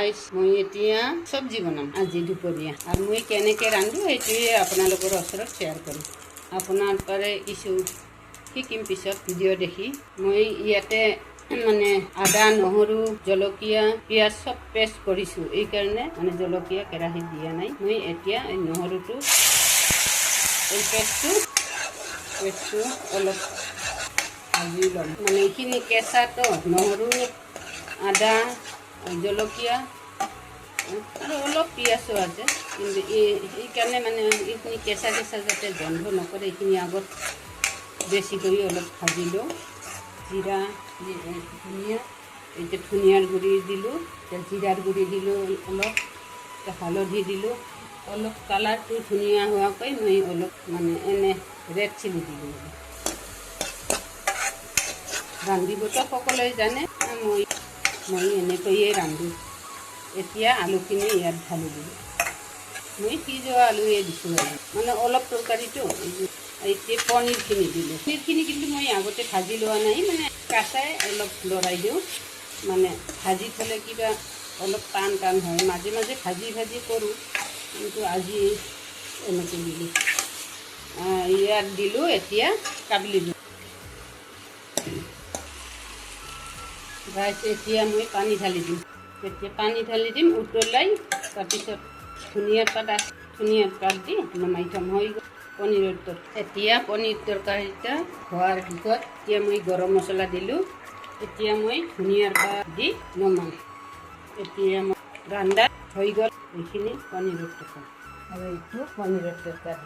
Guys মই এতিয়া চব্জি বনাম আজি দুপৰীয়া আৰু মই কেনেকৈ ৰান্ধো সেইটোৱে আপোনালোকৰ ওচৰত শ্বেয়াৰ কৰিম। আপোনাৰ পৰাই কিছু শিকিম পিছত ভিডিঅ' দেখি। মই ইয়াতে মানে আদা নহৰু জলকীয়া পিঁয়াজ চব পেষ্ট কৰিছোঁ, এইকাৰণে মানে জলকীয়া কেৰাহীত দিয়া নাই। মই এতিয়া এই নহৰুটো এই পেষ্টটো অলপ ভাজি ল'ম। মানে এইখিনি কেঁচাটো নহৰু আদা জলকীয়া আৰু অলপ পিঁয়াজো আছে, কিন্তু এইকাৰণে মানে এইখিনি কেঁচা যাতে গন্ধ নকৰে এইখিনি আগত বেছি কৰি অলপ ভাজি লওঁ। জিৰা ধনিয়া এতিয়া ধনিয়াৰ গুড়ি দিলোঁ, এতিয়া জিৰাৰ গুড়ি দিলোঁ অলপ, এতিয়া হালধি দিলোঁ অলপ, কালাৰটো ধুনীয়া হোৱাকৈ মই অলপ মানে এনে ৰেড চিলি দিলোঁ। ৰান্ধিবতো সকলোৱে জানে, মই এনেকৈয়ে ৰান্ধোঁ। এতিয়া আলুখিনি ইয়াত ঢালি দিলোঁ। মই সিজোৱা আলুৱে দিছোঁ আৰু মানে অলপ তৰকাৰীটো। এতিয়া পনীৰখিনি দিলোঁ। পনীৰখিনি কিন্তু মই আগতে ভাজি লোৱা নাই, মানে কাঁচাই অলপ লৰাই দিওঁ। মানে ভাজি থ'লে কিবা অলপ টান হয়, মাজে মাজে ভাজি কৰোঁ, কিন্তু আজি এনেকৈ দিলোঁ। ইয়াত দিলোঁ এতিয়া কাবুলী বুট। এতিয়া মই পানী ঢালি দিম। এতিয়া পানী ঢালি দিম উতলাই, তাৰপিছত ধনিয়াৰ পাত দি নমাই থ'ম। হৈ গ'ল পনীৰৰ তৰকাৰী। এতিয়া পনীৰ তৰকাৰীটা হোৱাৰ পিছত এতিয়া মই গৰম মছলা দিলোঁ। এতিয়া মই ধনিয়াৰ পাত দি নমাম। এতিয়া মই ৰান্ধা হৈ গ'ল এইখিনি পনীৰৰ তৰকাৰী। আৰু এইটো পনীৰৰ তৰকাৰী।